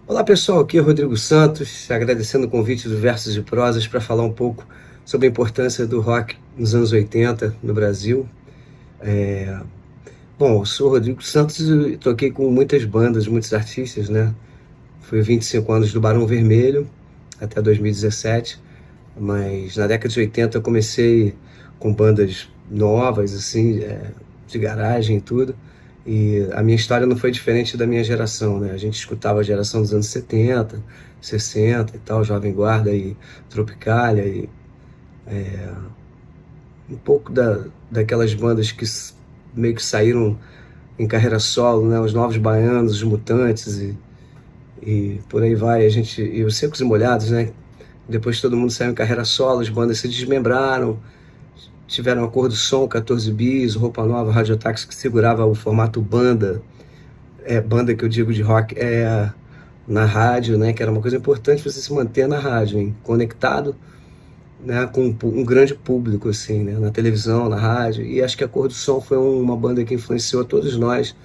Olá pessoal, aqui é Rodrigo Santos, agradecendo o convite do Versos e Prosas para falar um pouco sobre a importância do rock nos anos 80 no Brasil. Bom, eu sou Rodrigo Santos e toquei com muitas bandas, muitos artistas, né? Foi 25 anos do Barão Vermelho até 2017, mas na década de 80 eu comecei com bandas novas, assim, de garagem e tudo. E a minha história não foi diferente da minha geração, né? A gente escutava a geração dos anos 70, 60 e tal, Jovem Guarda e Tropicália, e um pouco daquelas bandas que meio que saíram em carreira solo, né? Os Novos Baianos, os Mutantes e por aí vai. E os Secos e Molhados, né? Depois todo mundo saiu em carreira solo, as bandas se desmembraram, tiveram Acordo Som, 14 Bis, Roupa Nova, Radiotáxi, que segurava o formato banda, banda que eu digo de rock, na rádio, né, que era uma coisa importante você se manter na rádio, hein, conectado, né, com um grande público, assim, né, na televisão, na rádio. E acho que Acordo Som foi uma banda que influenciou todos nós,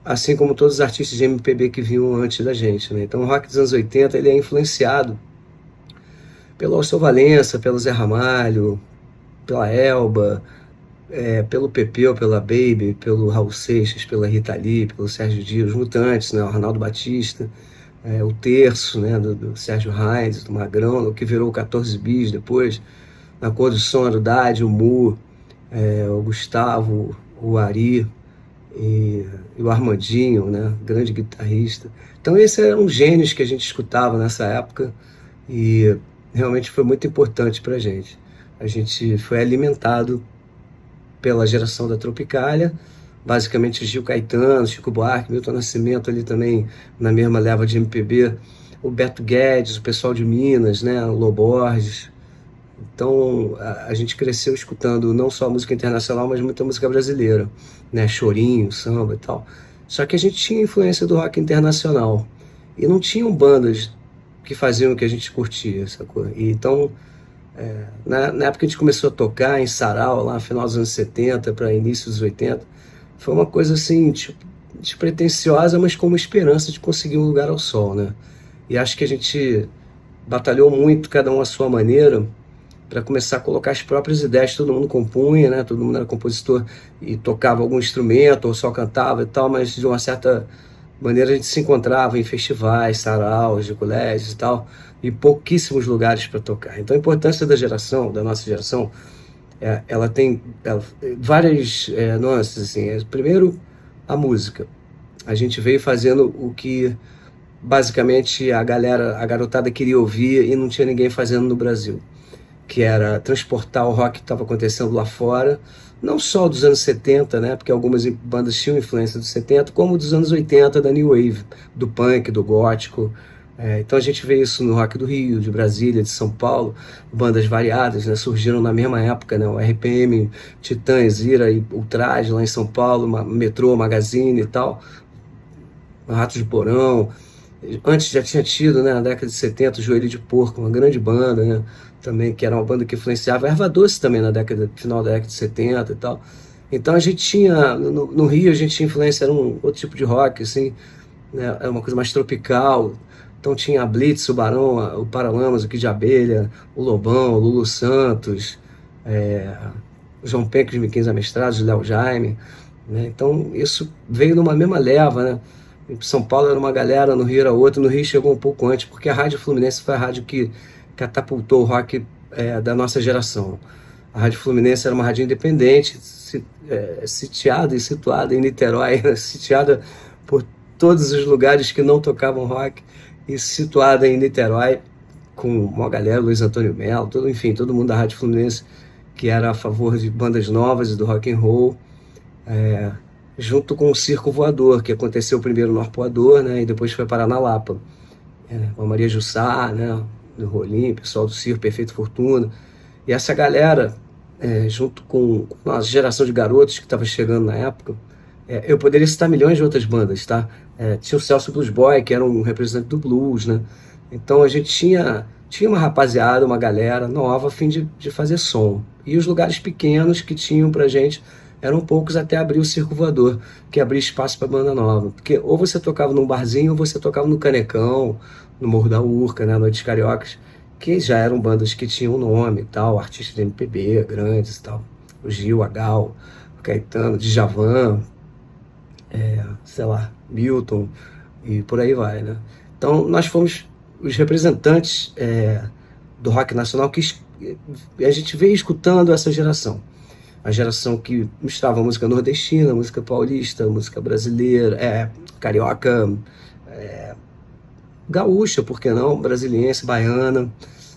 assim como todos os artistas de MPB que vinham antes da gente, né. Então o rock dos anos 80, ele é influenciado pelo Alceu Valença, pelo Zé Ramalho, pela Elba, pelo Pepeu, pela Baby, pelo Raul Seixas, pela Rita Lee, pelo Sérgio Dias, os Mutantes, né, o Arnaldo Batista, o Terço, né, do Sérgio Heinz, do Magrão, o que virou o 14 Bis depois, na cor do som, o Dade, o Mu, o Gustavo, o Ari e o Armandinho, né, grande guitarrista. Então esses eram gênios que a gente escutava nessa época e realmente foi muito importante pra gente. A gente foi alimentado pela geração da Tropicália, basicamente Gil Caetano, Chico Buarque, Milton Nascimento ali também na mesma leva de MPB, o Beto Guedes, o pessoal de Minas, né, o Lô Borges. Então a gente cresceu escutando não só música internacional, mas muita música brasileira, né, chorinho, samba e tal. Só que a gente tinha influência do rock internacional e não tinham bandas que faziam o que a gente curtia, sacou? E então na época que a gente começou a tocar em sarau, lá no final dos anos 70 para início dos 80, foi uma coisa assim, tipo, despretensiosa, mas com uma esperança de conseguir um lugar ao sol, né? E acho que a gente batalhou muito, cada um à sua maneira, para começar a colocar as próprias ideias. Todo mundo compunha, né? Todo mundo era compositor e tocava algum instrumento ou só cantava e tal, mas de uma certa maneira a gente se encontrava em festivais, saraus, de colégios e tal, e pouquíssimos lugares para tocar. Então a importância da nossa geração, ela tem várias nuances, assim. Primeiro, a música. A gente veio fazendo o que basicamente a garotada queria ouvir e não tinha ninguém fazendo no Brasil, que era transportar o rock que estava acontecendo lá fora, não só dos anos 70, né, porque algumas bandas tinham influência dos 70, como dos anos 80, da New Wave, do punk, do gótico. Então a gente vê isso no rock do Rio, de Brasília, de São Paulo, bandas variadas, né, surgiram na mesma época, né, o RPM, Titãs, Ira e Ultraje lá em São Paulo, Metrô, Magazine e tal, Ratos de Porão. Antes já tinha tido, né, na década de 70, o Joelho de Porco, uma grande banda, né, também, que era uma banda que influenciava a Erva Doce também na final da década de 70 e tal. Então a gente tinha, no Rio a gente tinha influência, era um outro tipo de rock, assim, né, era uma coisa mais tropical. Então tinha a Blitz, o Barão, o Paralamas, o Kid de Abelha, o Lobão, o Lulu Santos, o João Penck, os Miquinhos Amestrados, o Léo Jaime, né? Então isso veio numa mesma leva, né? Em São Paulo era uma galera, no Rio era outra, no Rio chegou um pouco antes, porque a Rádio Fluminense foi a rádio que catapultou o rock da nossa geração. A Rádio Fluminense era uma rádio independente, sitiada e situada em Niterói, né? Sitiada por todos os lugares que não tocavam rock, e situada em Niterói, com uma galera, Luiz Antônio Mello, enfim, todo mundo da Rádio Fluminense, que era a favor de bandas novas e do rock and roll, junto com o Circo Voador, que aconteceu primeiro no Arpoador, né, e depois foi parar na Lapa. Com a Maria Jussá, né, do Rolim, pessoal do Circo, Perfeito Fortuna. E essa galera, junto com a geração de garotos que estava chegando na época, eu poderia citar milhões de outras bandas, tá? Tinha o Celso Blues Boy, que era um representante do blues, né? Então a gente tinha uma rapaziada, uma galera nova a fim de fazer som. E os lugares pequenos que tinham pra gente eram poucos até abrir o Circo Voador, que abria espaço para banda nova. Porque ou você tocava num barzinho, ou você tocava no Canecão, no Morro da Urca, né, Noites Cariocas, que já eram bandas que tinham nome e tal, artistas de MPB, grandes e tal. O Gil, a Gal, o Caetano, Djavan, sei lá, Milton, e por aí vai, né? Então, nós fomos os representantes do rock nacional que a gente veio escutando essa geração. A geração que misturava música nordestina, música paulista, música brasileira, carioca, gaúcha, por que não, brasiliense, baiana.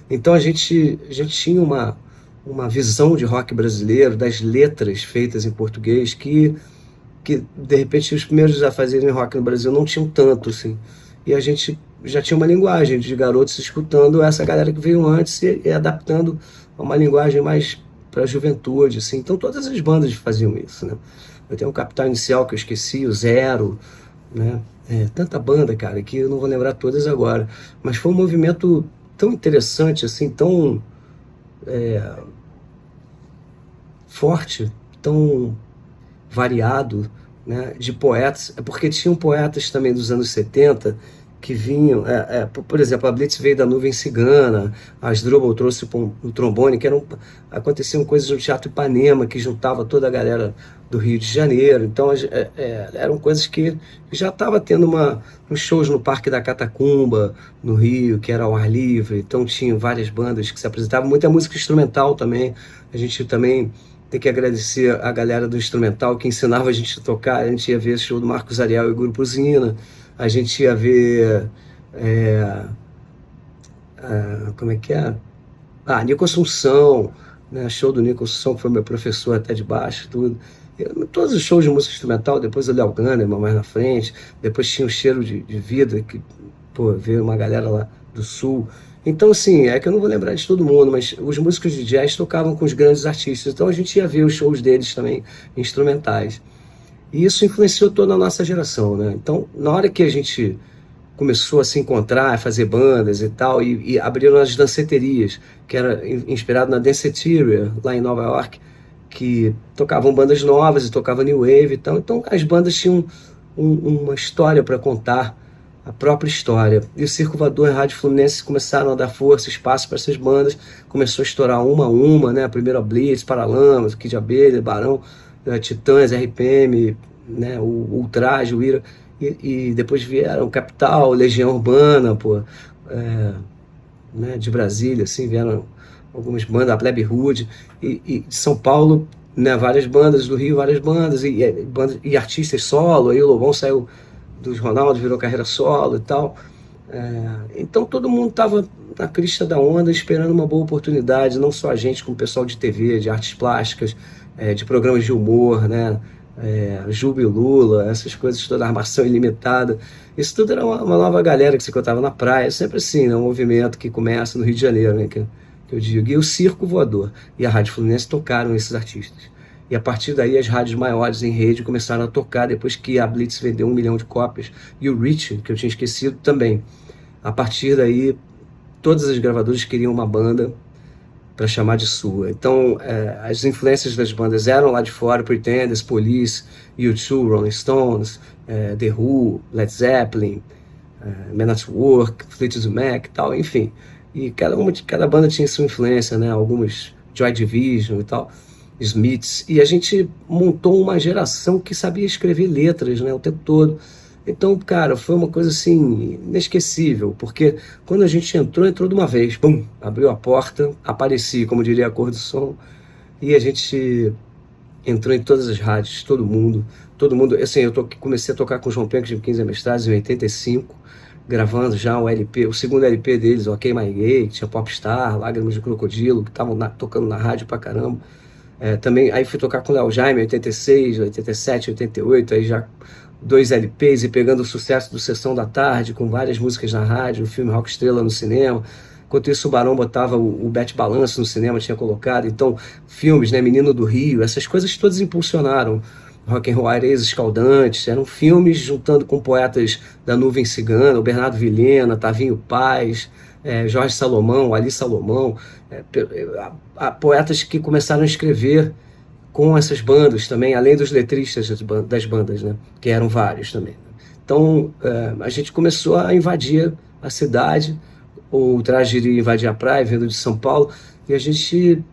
Então a gente tinha uma visão de rock brasileiro, das letras feitas em português, que de repente os primeiros a fazerem rock no Brasil não tinham tanto, assim. E a gente já tinha uma linguagem de garotos escutando essa galera que veio antes e adaptando a uma linguagem mais para a juventude, assim. Então todas as bandas faziam isso, né? Eu tenho o Capital Inicial, que eu esqueci, o Zero, né? Tanta banda, cara, que eu não vou lembrar todas agora. Mas foi um movimento tão interessante, assim, tão forte, tão variado, né, de poetas, porque tinham poetas também dos anos 70 que vinham, por exemplo, a Blitz veio da Nuvem Cigana, a Asdrubal trouxe o trombone, aconteciam coisas no Teatro Ipanema, que juntava toda a galera do Rio de Janeiro, então eram coisas que já estava tendo uns shows no Parque da Catacumba, no Rio, que era ao ar livre, então tinha várias bandas que se apresentavam, muita música instrumental também, a gente também tem que agradecer a galera do instrumental que ensinava a gente a tocar. A gente ia ver show do Marcos Ariel e Grupo Usina, a gente ia ver como é que é? Nico Assunção, né? Show do Nico Assunção, que foi meu professor até de baixo, tudo. Todos os shows de música instrumental, depois o Léo Ganderman mais na frente, depois tinha o Cheiro de Vida, que veio uma galera lá do Sul. Então, assim, é que eu não vou lembrar de todo mundo, mas os músicos de jazz tocavam com os grandes artistas, então a gente ia ver os shows deles também, instrumentais. E isso influenciou toda a nossa geração, né? Então, na hora que a gente começou a se encontrar, a fazer bandas e tal, e abriram as danceterias, que era inspirado na Danceteria, lá em Nova York, que tocavam bandas novas e tocavam New Wave e tal. Então, as bandas tinham uma história para contar, a própria história. E o Circo Voador e a Rádio Fluminense começaram a dar força, espaço para essas bandas, começou a estourar uma a uma, né? Primeiro a Blitz, Paralamas, Kid Abelha, Barão, Titãs, RPM, né? O Ultraje, o Ira, e depois vieram Capital, Legião Urbana, né? De Brasília, assim, vieram algumas bandas, a Plebe Hood, e de São Paulo, né? Várias bandas, do Rio, várias bandas, e artistas solo, aí o Lobão saiu dos Ronaldo, virou carreira solo e tal. Então todo mundo estava na crista da onda esperando uma boa oportunidade, não só a gente, como o pessoal de TV, de artes plásticas, de programas de humor, né? Juba e Lula, essas coisas toda, Armação Ilimitada, isso tudo era uma nova galera que se encontrava na praia, sempre assim, né? Um movimento que começa no Rio de Janeiro, né? Que eu digo, e o Circo Voador e a Rádio Fluminense tocaram esses artistas. E a partir daí as rádios maiores em rede começaram a tocar, depois que a Blitz vendeu 1 milhão de cópias, e o Rich, que eu tinha esquecido, também. A partir daí, todas as gravadoras queriam uma banda para chamar de sua. Então, as influências das bandas eram lá de fora, Pretenders, Police, U2, Rolling Stones, The Who, Led Zeppelin, Men at Work, Fleetwood Mac e tal, enfim. E cada banda tinha sua influência, né? Algumas Joy Division e tal, Smiths, e a gente montou uma geração que sabia escrever letras, né, o tempo todo. Então, cara, foi uma coisa assim inesquecível, porque quando a gente entrou de uma vez, bum, abriu a porta, apareci, como diria a cor do som, e a gente entrou em todas as rádios, todo mundo, assim, comecei a tocar com o João Penco de 15 Mestrados em 85, gravando já o segundo LP deles, o OK My Gay, que tinha Popstar, Lágrimas de Crocodilo, que estavam tocando na rádio pra caramba. Também, aí fui tocar com o Léo Jaime em 86, 87, 88, aí já 2 LPs e pegando o sucesso do Sessão da Tarde, com várias músicas na rádio, o filme Rock Estrela no cinema. Enquanto isso, o Barão botava o Bete Balanço no cinema, tinha colocado. Então, filmes, né, Menino do Rio, essas coisas todas impulsionaram Rock and Roll, Areias Escaldantes, eram filmes juntando com poetas da Nuvem Cigana, o Bernardo Vilhena, Tavinho Paz, Jorge Salomão, Ali Salomão, poetas que começaram a escrever com essas bandas também, além dos letristas das bandas, né? Que eram vários também. Então, a gente começou a invadir a cidade, o Traje iria invadir a praia, vindo de São Paulo, e a gente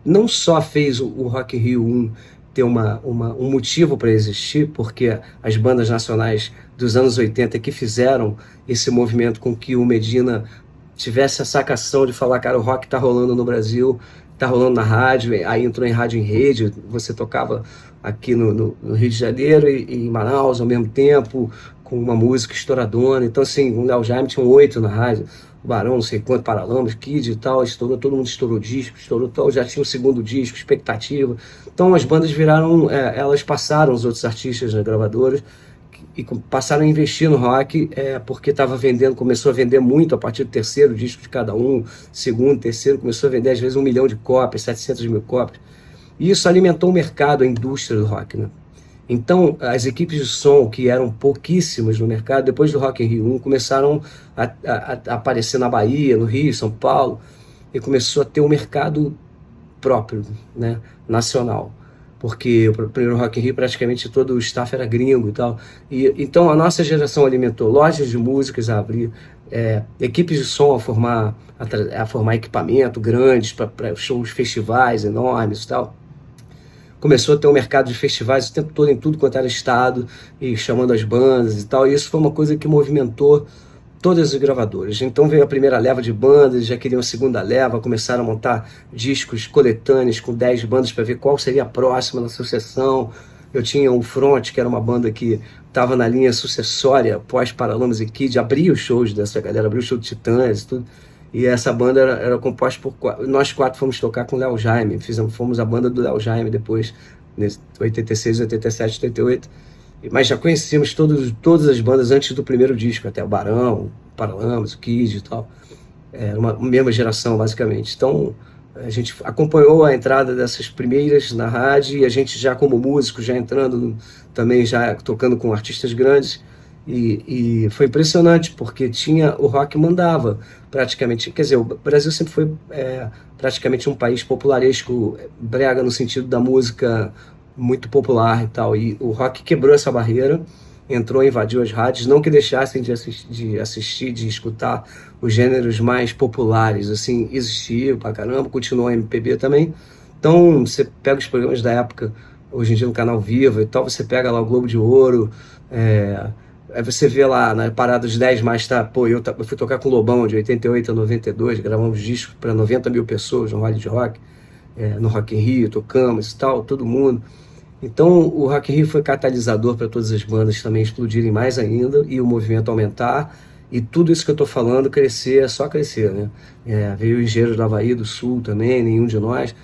não só fez o Rock in Rio 1 ter um motivo para existir, porque as bandas nacionais dos anos 80 que fizeram esse movimento com que o Medina tivesse a sacação de falar, cara, o rock tá rolando no Brasil, tá rolando na rádio, aí entrou em rádio em rede, você tocava aqui no Rio de Janeiro e em Manaus ao mesmo tempo, com uma música estouradona. Então, assim, o Léo Jaime tinha 8 na rádio, o Barão, não sei quanto, Paralamas, Kid e tal, estourou, todo mundo estourou disco, estourou tal, já tinha o segundo disco, expectativa. Então as bandas viraram, elas passaram os outros artistas, né, gravadoras, e passaram a investir no rock, porque estava vendendo, começou a vender muito a partir do terceiro disco de cada um, segundo, terceiro, começou a vender às vezes 1 milhão de cópias, 700 mil cópias. E isso alimentou o mercado, a indústria do rock, né? Então, as equipes de som, que eram pouquíssimas no mercado, depois do Rock in Rio 1, começaram a aparecer na Bahia, no Rio, São Paulo, e começou a ter um mercado próprio, né, nacional. Porque o primeiro Rock in Rio, praticamente todo o staff era gringo e tal. Então, a nossa geração alimentou lojas de músicas a abrir, equipes de som a formar equipamento grandes para shows, festivais enormes e tal. Começou a ter um mercado de festivais o tempo todo, em tudo quanto era estado, e chamando as bandas e tal, e isso foi uma coisa que movimentou todas as gravadoras. Então veio a primeira leva de bandas, já queriam a segunda leva, começaram a montar discos coletâneos com 10 bandas para ver qual seria a próxima na sucessão. Eu tinha o Front, que era uma banda que estava na linha sucessória, pós-Paralamas e Kid, abria os shows dessa galera, abria o show de Titãs e tudo. E essa banda era composta por... Nós 4 fomos tocar com o Léo Jaime, fomos a banda do Léo Jaime depois, em 86, 87, 88. Mas já conhecíamos todas as bandas antes do primeiro disco, até o Barão, o Paralamas, o Kid e tal. Era uma mesma geração, basicamente. Então, a gente acompanhou a entrada dessas primeiras na rádio, e a gente já como músico, já entrando, também já tocando com artistas grandes. E foi impressionante, porque o rock mandava praticamente, quer dizer, o Brasil sempre foi praticamente um país popularesco, brega no sentido da música muito popular e tal, e o rock quebrou essa barreira, entrou, invadiu as rádios, não que deixassem de assistir, de escutar os gêneros mais populares, assim, existia pra caramba, continuou a MPB também. Então você pega os programas da época, hoje em dia no Canal Viva e tal, você pega lá o Globo de Ouro, aí você vê lá na parada dos 10 mais, tá? Pô, eu fui tocar com o Lobão de 88 a 92, gravamos discos para 90 mil pessoas no Vale de Rock, no Rock in Rio, tocamos e tal, todo mundo. Então o Rock in Rio foi catalisador para todas as bandas também explodirem mais ainda e o movimento aumentar. E tudo isso que eu estou falando crescer, é só crescer, né? Veio o Engenheiros do Havaí do Sul também, nenhum de nós.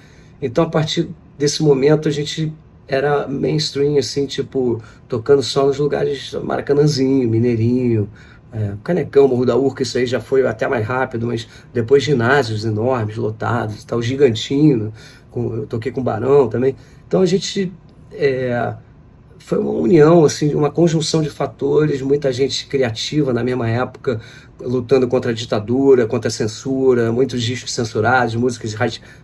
Então a partir desse momento a gente era mainstream, assim, tipo, tocando só nos lugares Maracanãzinho, Mineirinho, Canecão, Morro da Urca, isso aí já foi até mais rápido, mas depois ginásios enormes, lotados, tal, Gigantino, eu toquei com o Barão também. Então a gente foi uma união, assim, uma conjunção de fatores, muita gente criativa na mesma época, lutando contra a ditadura, contra a censura, muitos discos censurados, músicas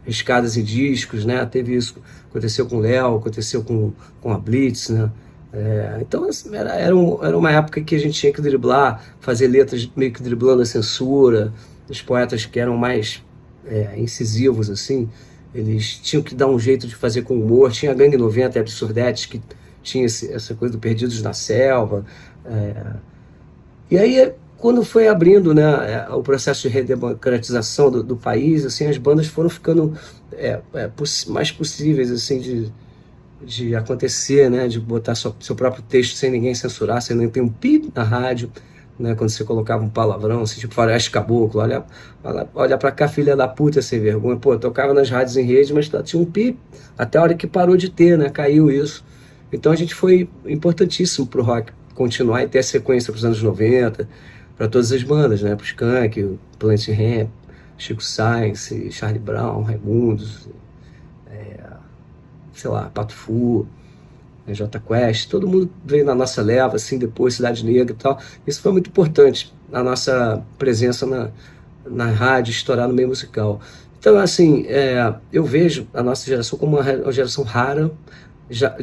riscadas em discos, né? Teve isso, aconteceu com o Léo, aconteceu com a Blitz, né? Então assim, era uma época que a gente tinha que driblar, fazer letras meio que driblando a censura. Os poetas que eram mais incisivos, assim, eles tinham que dar um jeito de fazer com humor. Tinha a Gangue 90 e Absurdetes, que tinha essa coisa do Perdidos na Selva. E aí, quando foi abrindo, né, o processo de redemocratização do país, assim, as bandas foram ficando mais possíveis, assim, de acontecer, né, de botar seu próprio texto sem ninguém censurar, sem nem ter um pi na rádio, né, quando você colocava um palavrão, assim, tipo Faroeste Caboclo, olha pra cá, filha da puta, sem vergonha. Pô, tocava nas rádios em rede, mas tinha um pi, até a hora que parou de ter, né, caiu isso. Então a gente foi importantíssimo pro rock continuar e ter a sequência pros anos 90, para todas as bandas, né, pro Skank, Planet Hemp, Chico Sainz, Charlie Brown, Raimundos, sei lá, Pato Fu, Jota Quest, todo mundo veio na nossa leva, assim, depois Cidade Negra e tal. Isso foi muito importante, a nossa presença na rádio, estourar no meio musical. Então, assim, eu vejo a nossa geração como uma geração rara, já,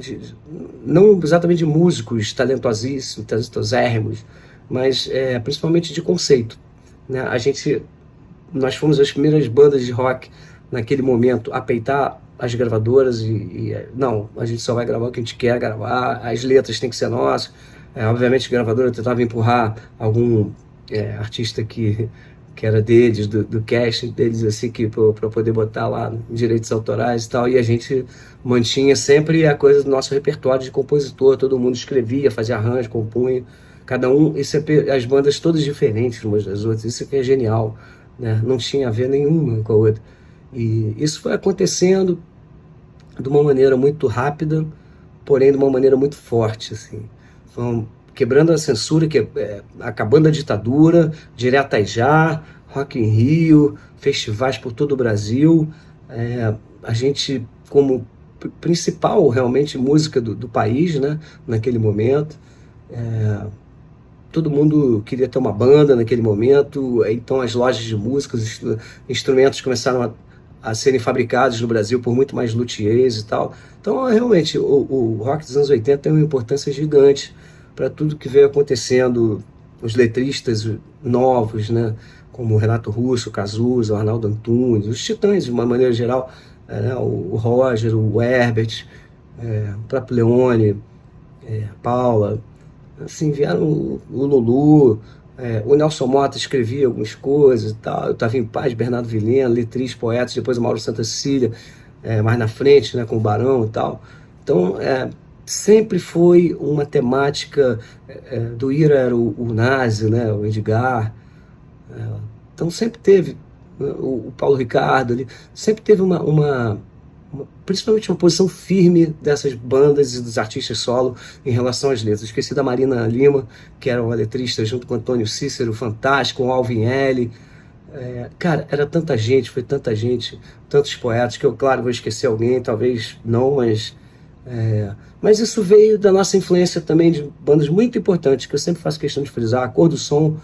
não exatamente de músicos talentosíssimos, talentosérrimos, mas principalmente de conceito, né? Nós fomos as primeiras bandas de rock naquele momento a peitar as gravadoras não, a gente só vai gravar o que a gente quer gravar, as letras têm que ser nossas. Obviamente a gravadora tentava empurrar algum artista que era deles, do casting deles, assim, para poder botar lá direitos autorais e tal, e a gente mantinha sempre a coisa do nosso repertório de compositor, todo mundo escrevia, fazia arranjo, compunha, cada um, as bandas todas diferentes umas das outras, isso que é genial, né? Não tinha a ver nenhuma com a outra. E isso foi acontecendo de uma maneira muito rápida, porém de uma maneira muito forte, assim. Quebrando a censura, acabando a ditadura, Direta Já, Rock in Rio, festivais por todo o Brasil. A gente, como principal, realmente, música do país, né, naquele momento. Todo mundo queria ter uma banda naquele momento, então as lojas de música, os instrumentos começaram a serem fabricados no Brasil por muito mais luthiers e tal. Então, realmente, o rock dos anos 80 tem uma importância gigante para tudo que veio acontecendo, os letristas novos, né, como o Renato Russo, o Cazuza, o Arnaldo Antunes, os Titãs, de uma maneira geral, né, o Roger, o Herbert, o próprio Leone, a Paula, assim, vieram o Lulu, o Nelson Motta escrevia algumas coisas e tal, eu estava em Paz, Bernardo Vilhena, letrista, poetas, depois o Mauro Santa Cecília, mais na frente, né, com o Barão e tal. Então, sempre foi uma temática, do Ira era o Nazi, né, o Edgar, então sempre teve, né, o Paulo Ricardo ali, sempre teve principalmente uma posição firme dessas bandas e dos artistas solo em relação às letras. Esqueci da Marina Lima, que era uma letrista junto com o Antônio Cícero, fantástico, com o Alvin L. Cara, era tanta gente, foi tanta gente, tantos poetas, que eu, claro, vou esquecer alguém, talvez não, mas isso veio da nossa influência também de bandas muito importantes, que eu sempre faço questão de frisar, a Cor do Som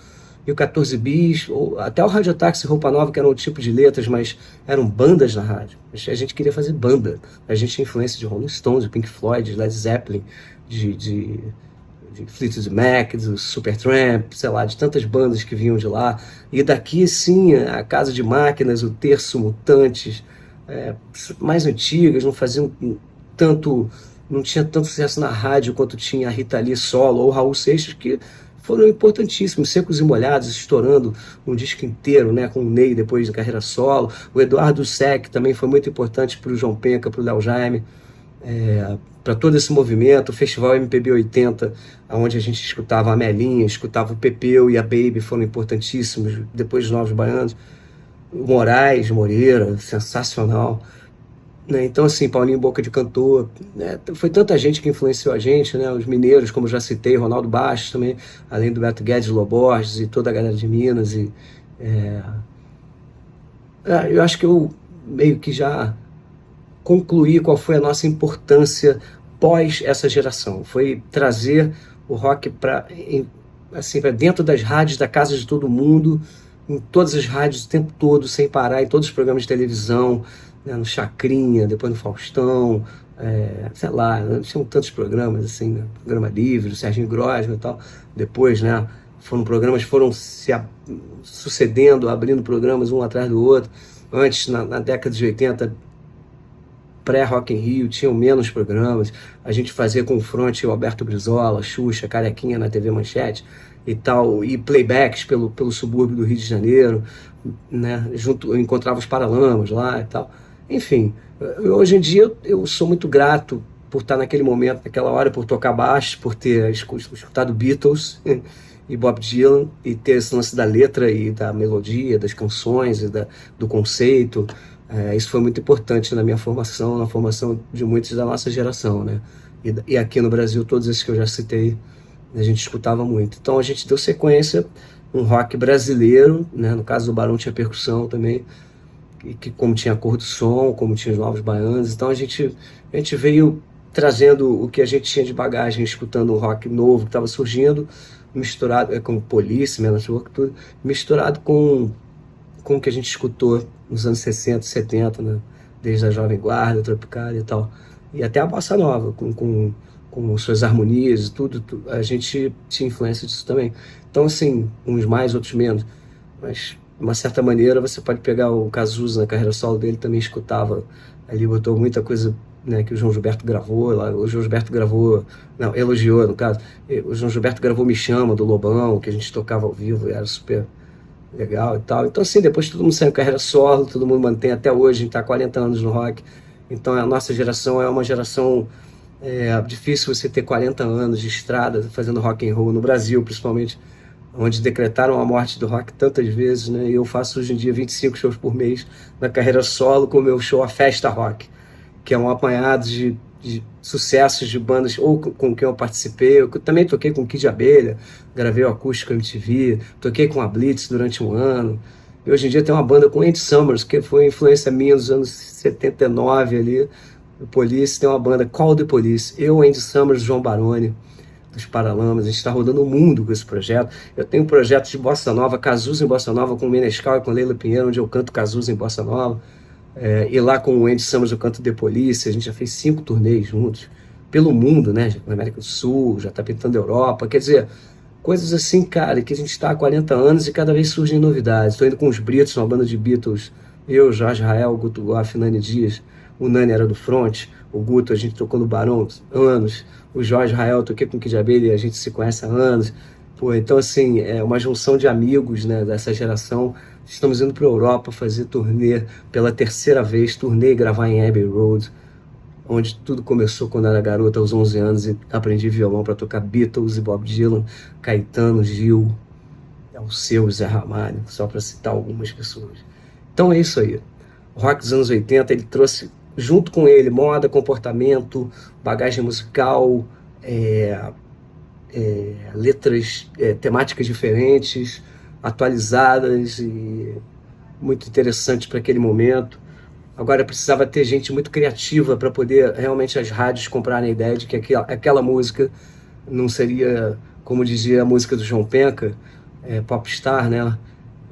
e o 14 Bis, ou até o Radiotáxi e Roupa Nova, que eram outro tipo de letras, mas eram bandas na rádio. A gente queria fazer banda. A gente tinha influência de Rolling Stones, de Pink Floyd, de Led Zeppelin, de Fleetwood Mac, do Supertramp, sei lá, de tantas bandas que vinham de lá. E daqui, sim, a Casa de Máquinas, o Terço, Mutantes, mais antigas, não tinha tanto sucesso na rádio quanto tinha a Rita Lee solo, ou Raul Seixas, que foram importantíssimos, Secos e Molhados, estourando um disco inteiro, né, com o Ney depois de carreira solo. O Eduardo Sec também foi muito importante para o João Penca, para o Léo Jaime, para todo esse movimento. O Festival MPB 80, onde a gente escutava a Melinha, escutava o Pepeu e a Baby, foram importantíssimos, depois dos Novos Baianos. O Moraes Moreira, sensacional. Então, assim, Paulinho Boca de Cantor, né? Foi tanta gente que influenciou a gente, né? Os mineiros, como eu já citei, Ronaldo Bastos também, além do Beto Guedes, Loborges e toda a galera de Minas. Eu acho que eu meio que já concluí qual foi a nossa importância pós essa geração. Foi trazer o rock para dentro das rádios, da casa de todo mundo, em todas as rádios o tempo todo, sem parar, em todos os programas de televisão, né, no Chacrinha, depois no Faustão, sei lá, tinham tantos programas, assim, né, Programa Livre, o Serginho Grosman e tal. Depois, né, foram se sucedendo, abrindo programas um atrás do outro. Antes, na década de 80, pré-Rock in Rio, tinham menos programas. A gente fazia confronto, o Alberto Brizola, Xuxa, Carequinha na TV Manchete e tal, e playbacks pelo subúrbio do Rio de Janeiro, né? Eu encontrava os Paralamas lá e tal. Enfim, hoje em dia eu sou muito grato por estar naquele momento, naquela hora, por tocar baixo, por ter escutado Beatles e Bob Dylan, e ter esse lance da letra e da melodia, das canções e do conceito. Isso foi muito importante na minha formação, na formação de muitos da nossa geração, né? E aqui no Brasil, todos esses que eu já citei, a gente escutava muito. Então a gente deu sequência, um rock brasileiro, né? No caso do Barão tinha percussão também, que como tinha a Cor do Som, como tinha os Novos Baianos. Então a gente veio trazendo o que a gente tinha de bagagem, escutando um rock novo que estava surgindo, misturado com Police, Man at Work, tudo, misturado com com o que a gente escutou nos anos 60, 70, né? Desde a Jovem Guarda, Tropicália e tal. E até a Bossa Nova, com suas harmonias e tudo, a gente tinha influência disso também. Então, assim, uns mais, outros menos. Mas, de uma certa maneira, você pode pegar o Cazuza na carreira solo dele, também escutava ali, botou muita coisa, né, que o João Gilberto gravou. Lá, o João Gilberto gravou, não, elogiou, no caso. O João Gilberto gravou Me Chama, do Lobão, que a gente tocava ao vivo, e era super legal e tal. Então, assim, depois todo mundo saiu em carreira solo, todo mundo mantém até hoje, a gente está há 40 anos no rock. Então, a nossa geração é uma geração difícil você ter 40 anos de estrada fazendo rock and roll no Brasil, principalmente, onde decretaram a morte do rock tantas vezes, né? E eu faço hoje em dia 25 shows por mês na carreira solo com o meu show A Festa Rock, que é um apanhado de sucessos de bandas ou com quem eu participei. Eu também toquei com Kid Abelha, gravei o acústico MTV, toquei com a Blitz durante um ano. E hoje em dia tem uma banda com Andy Summers, que foi influência minha nos anos 79 ali, o Police. Tem uma banda Call the Police, eu, Andy Summers, João Baroni, dos Paralamas. A gente está rodando o mundo com esse projeto. Eu tenho um projeto de Bossa Nova, Cazuza em Bossa Nova, com o Menescal e com a Leila Pinheiro, onde eu canto Cazuza em Bossa Nova. E lá com o Andy Summers eu canto The Police. A gente já fez 5 turnês juntos, pelo mundo, né? Na América do Sul, já está pintando a Europa. Quer dizer, coisas assim, cara, que a gente está há 40 anos e cada vez surgem novidades. Estou indo com os Britos, uma banda de Beatles, eu, Jorge Rael, Guto Goff, Nani Dias. O Nani era do front, o Guto a gente tocou no Barão há anos, o Jorge Rael toquei com o Kid Abelha e a gente se conhece há anos. Pô, então, assim, é uma junção de amigos, né, dessa geração. Estamos indo para a Europa fazer turnê pela 3ª vez, turnê e gravar em Abbey Road, onde tudo começou quando eu era garota, aos 11 anos, e aprendi violão para tocar Beatles e Bob Dylan, Caetano, Gil, Alceu, Zé Ramalho, só para citar algumas pessoas. Então é isso aí. O rock dos anos 80, ele trouxe junto com ele moda, comportamento, bagagem musical, letras, temáticas diferentes, atualizadas e muito interessantes para aquele momento. Agora precisava ter gente muito criativa para poder realmente as rádios comprarem a ideia de que aquela música não seria, como dizia a música do João Penca, popstar, né?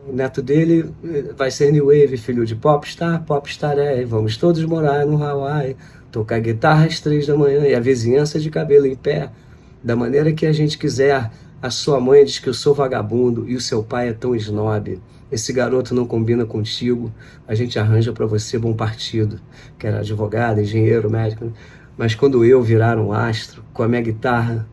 O neto dele vai ser New Wave, filho de popstar, popstar vamos todos morar no Hawaii, tocar guitarra às 3 da manhã e a vizinhança de cabelo em pé, da maneira que a gente quiser. A sua mãe diz que eu sou vagabundo e o seu pai é tão snob. Esse garoto não combina contigo, a gente arranja para você bom partido, que era advogado, engenheiro, médico. Mas quando eu virar um astro, com a minha guitarra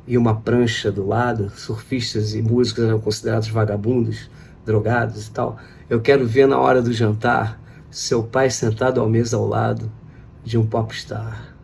e uma prancha do lado, surfistas e músicos eram considerados vagabundos, drogados e tal. Eu quero ver na hora do jantar seu pai sentado à mesa ao lado de um popstar.